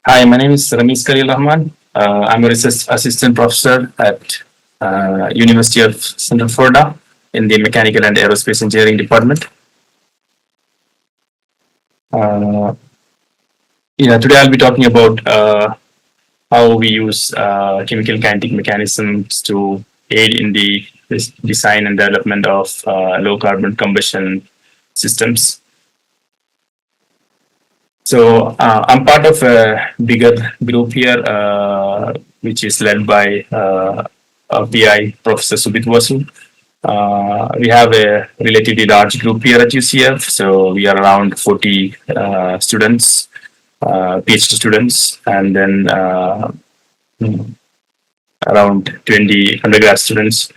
Hi, my name is Ramees Khaleel Rahman. I'm a research assistant professor at University of Central Florida in the Mechanical and Aerospace Engineering Department. Uh, Today I'll be talking about how we use chemical kinetic mechanisms to aid in the design and development of low carbon combustion systems. So I'm part of a bigger group here, which is led by a PI, Professor Subit Vasu. We have a relatively large group here at UCF, so we are around 40 students, PhD students, and then around 20 undergrad students.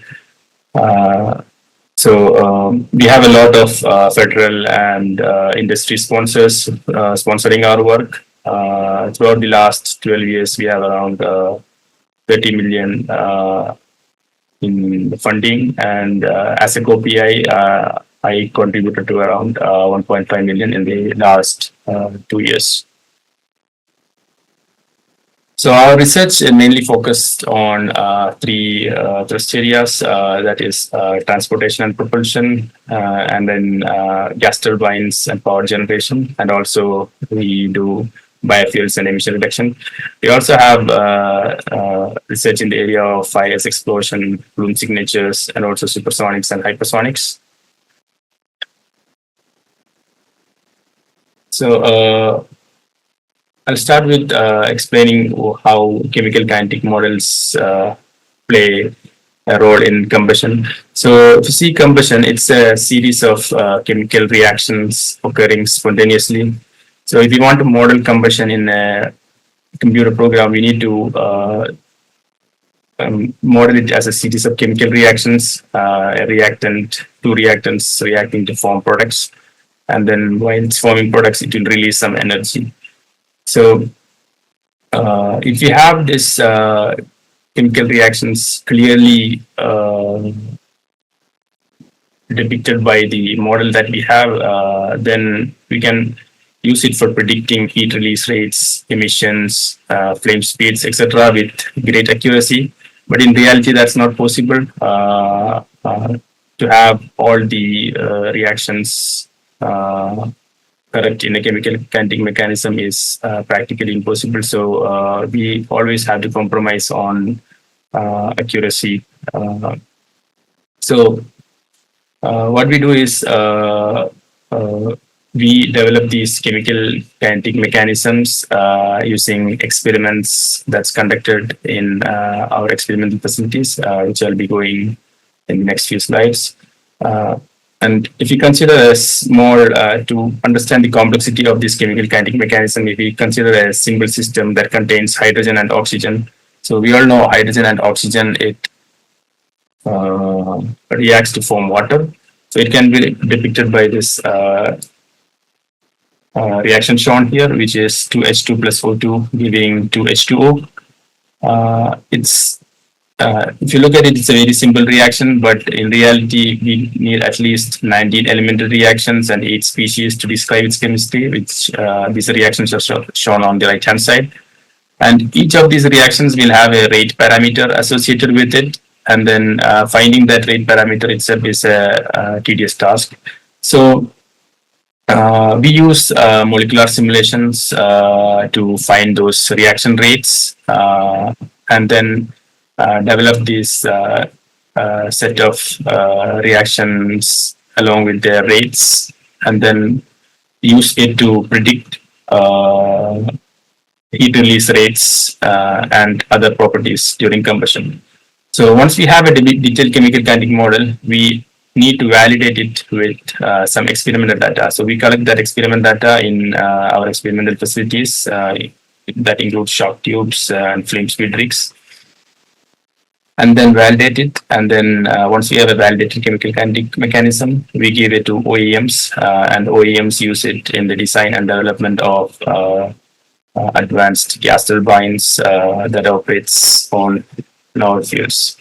We have a lot of federal and industry sponsors sponsoring our work. Throughout the last 12 years, we have around 30 million in funding, and as a co-PI, I contributed to around 1.5 million in the last 2 years. So our research mainly focused on three thrust areas, that is transportation and propulsion, and then gas turbines and power generation, and also we do biofuels and emission reduction. We also have research in the area of fires, explosion, plume signatures, and also supersonics and hypersonics. So I'll start with explaining how chemical kinetic models play a role in combustion. So if you see combustion, it's a series of chemical reactions occurring spontaneously. So if you want to model combustion in a computer program, we need to model it as a series of chemical reactions, a reactant, two reactants reacting to form products. And then while it's forming products, it will release some energy. So if you have this chemical reactions clearly depicted by the model that we have, then we can use it for predicting heat release rates, emissions, flame speeds, etc. with great accuracy. But in reality, that's not possible to have all the reactions correct in a chemical kinetic mechanism is practically impossible. So we always have to compromise on accuracy. What we do is we develop these chemical kinetic mechanisms using experiments that's conducted in our experimental facilities, which I'll be going in the next few slides. And if you consider a small, to understand the complexity of this chemical kinetic mechanism, if we consider a single system that contains hydrogen and oxygen, so we all know hydrogen and oxygen, it reacts to form water. So it can be depicted by this reaction shown here, which is 2H2 plus O2 giving 2H2O. If you look at it, it's a very simple reaction, but in reality, we need at least 19 elemental reactions and 8 species to describe its chemistry, which these reactions are shown on the right-hand side. And each of these reactions will have a rate parameter associated with it. And then finding that rate parameter itself is a tedious task. So we use molecular simulations to find those reaction rates and then develop this set of reactions along with their rates, and then use it to predict heat release rates and other properties during combustion. So once we have a detailed chemical kinetic model, we need to validate it with some experimental data. So we collect that experimental data in our experimental facilities that include shock tubes and flame speed rigs, and then validate it. And then once we have a validated chemical kinetic mechanism, we give it to OEMs, and OEMs use it in the design and development of advanced gas turbines that operates on novel fuels.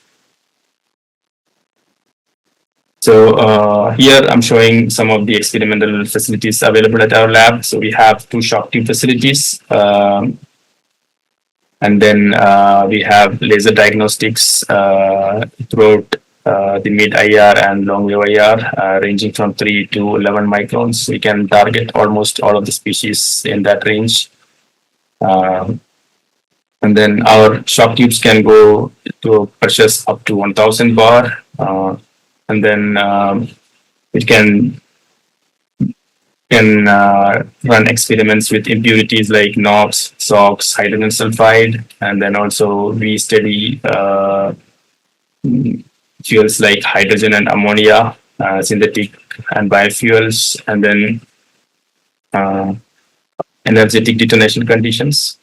So here I'm showing some of the experimental facilities available at our lab. So we have 2 shock tube facilities. And then we have laser diagnostics throughout the mid IR and long wave IR, ranging from 3 to 11 microns. We can target almost all of the species in that range. And then our shock tubes can go to pressures up to 1000 bar. And then it can run experiments with impurities like NOx, SOx, hydrogen sulfide, and then also we study fuels like hydrogen and ammonia, synthetic and biofuels, and then energetic detonation conditions.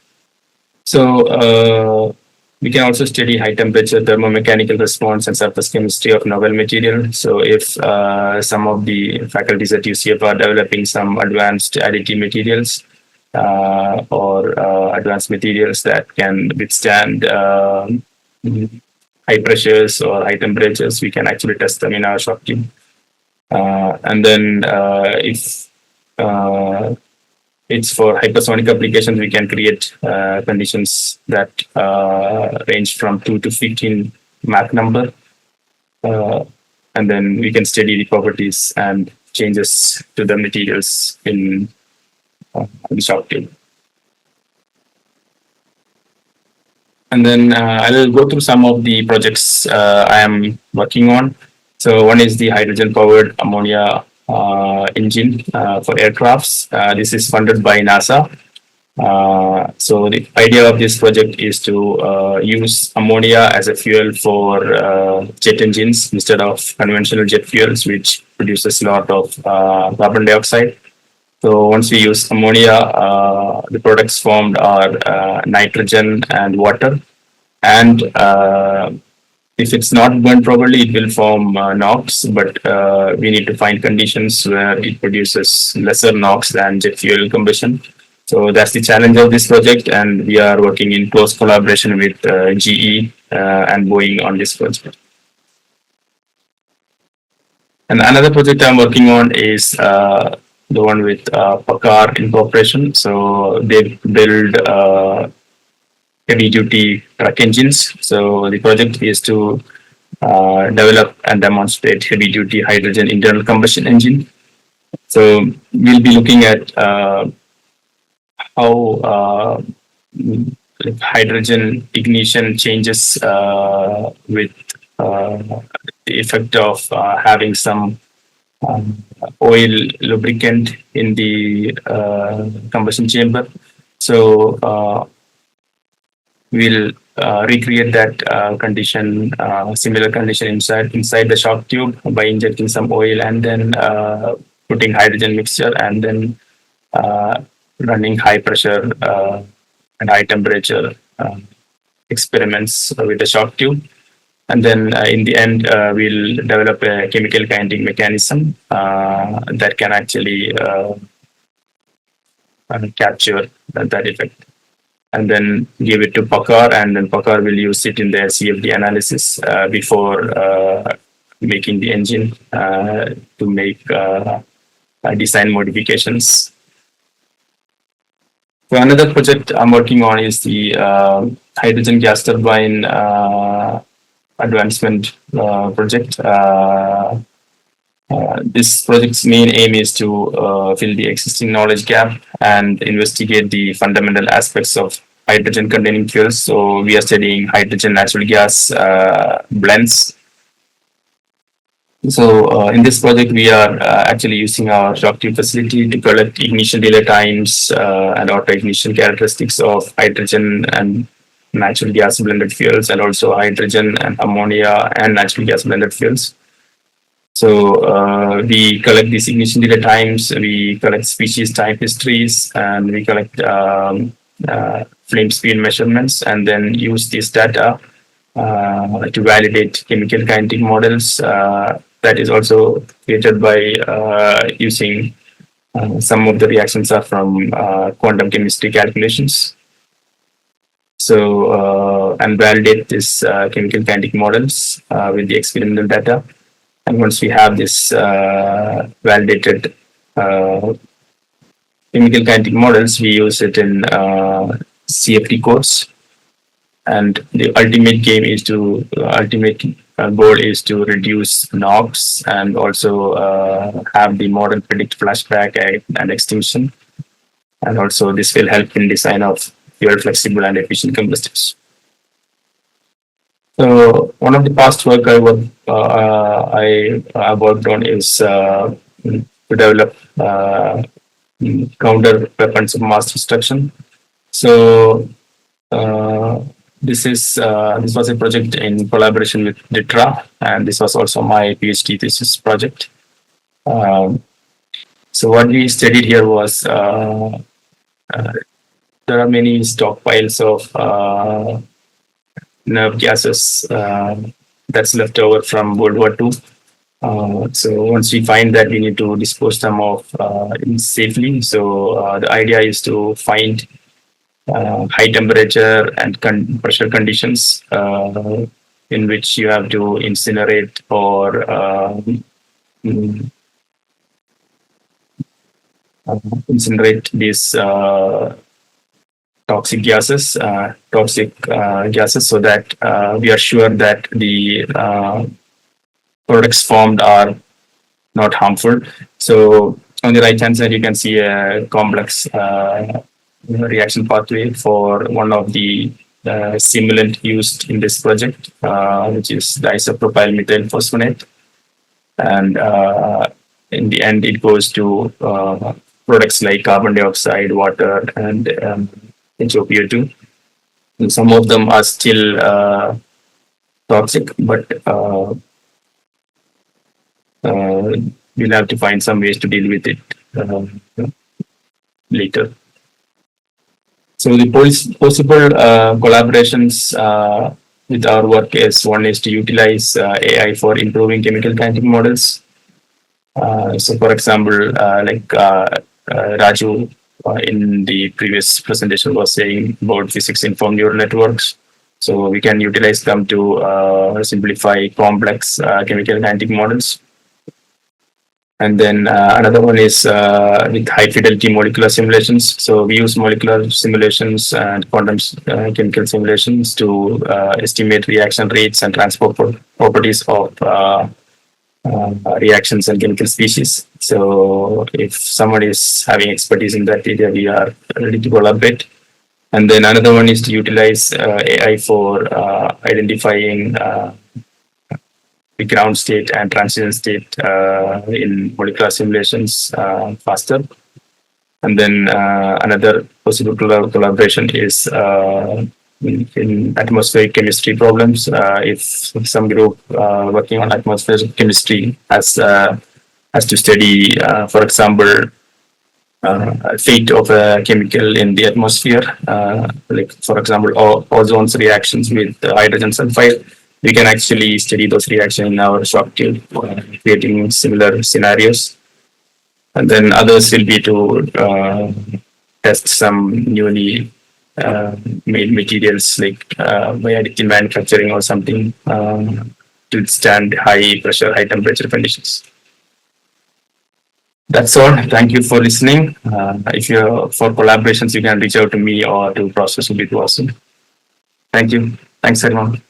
So we can also study high temperature thermomechanical response and surface chemistry of novel material. So if some of the faculties at UCF are developing some advanced additive materials or advanced materials that can withstand high pressures or high temperatures, we can actually test them in our shock tube. And then if it's for hypersonic applications, we can create conditions that range from 2 to 15 Mach number. And then we can study the properties and changes to the materials in the shock tube. And then I'll go through some of the projects I am working on. So one is the hydrogen powered ammonia engine for aircrafts. This is funded by NASA. So the idea of this project is to use ammonia as a fuel for jet engines instead of conventional jet fuels, which produces a lot of carbon dioxide. So once we use ammonia, the products formed are nitrogen and water. And if it's not burned properly, it will form NOx, but we need to find conditions where it produces lesser NOx than jet fuel combustion. So that's the challenge of this project, and we are working in close collaboration with GE and Boeing on this project. And another project I'm working on is the one with Pakar Incorporation. So they build heavy-duty truck engines. So the project is to develop and demonstrate heavy-duty hydrogen internal combustion engine. So we'll be looking at how hydrogen ignition changes with the effect of having some oil lubricant in the combustion chamber. So we'll recreate that condition, similar condition inside the shock tube by injecting some oil and then putting hydrogen mixture and then running high pressure and high temperature experiments with the shock tube. And then in the end, we'll develop a chemical kinetic mechanism that can actually capture that effect. And then give it to Pakar, and then Pakar will use it in their CFD analysis before making the engine to make design modifications. So another project I'm working on is the hydrogen gas turbine advancement project. This project's main aim is to fill the existing knowledge gap and investigate the fundamental aspects of hydrogen containing fuels. So we are studying hydrogen natural gas blends. So in this project, we are actually using our shock tube facility to collect ignition delay times and auto ignition characteristics of hydrogen and natural gas blended fuels, and also hydrogen and ammonia and natural gas blended fuels. So we collect these ignition delay times, we collect species type histories, and we collect flame speed measurements, and then use this data to validate chemical kinetic models. That is also created by using some of the reactions are from quantum chemistry calculations. So and validate this chemical kinetic models with the experimental data. And once we have this validated chemical kinetic models, we use it in CFD codes. and the ultimate game is to ultimate goal is to reduce NOx and also have the modern predict flashback and extinction, and also this will help in design of fuel flexible and efficient combustors. So one of the past work I worked on is to develop counter weapons of mass destruction. So this was a project in collaboration with DITRA, and this was also my PhD thesis project. So what we studied here was there are many stockpiles of nerve gases that's left over from World War II. So once we find that, we need to dispose them off safely. So the idea is to find high temperature and pressure conditions in which you have to incinerate or incinerate these toxic gases, so that we are sure that the products formed are not harmful. So on the right hand side, you can see a complex reaction pathway for one of the simulant used in this project, which is the isopropyl methyl phosphonate. And in the end, it goes to products like carbon dioxide, water, and HOPO2. And some of them are still toxic, but we'll have to find some ways to deal with it later. So the possible collaborations with our work is, one is to utilize AI for improving chemical kinetic models. So for example, like Raju in the previous presentation was saying about physics-informed neural networks. So we can utilize them to simplify complex chemical kinetic models. And then another one is with high fidelity molecular simulations. So we use molecular simulations and quantum chemical simulations to estimate reaction rates and transport properties of reactions and chemical species. So if someone is having expertise in that area, we are ready to collaborate. And then another one is to utilize AI for identifying the ground state and transition state in molecular simulations faster. And then another possible collaboration is in atmospheric chemistry problems. If some group working on atmospheric chemistry has to study, for example, fate of a chemical in the atmosphere, like for example, ozone's reactions with hydrogen sulfide, we can actually study those reactions in our shock tube, creating similar scenarios. And then others will be to test some newly made materials like by additive manufacturing or something to withstand high pressure, high temperature conditions. That's all. Thank you for listening. If you're for collaborations, you can reach out to me or to Process. Would be awesome. Thank you. Thanks, everyone.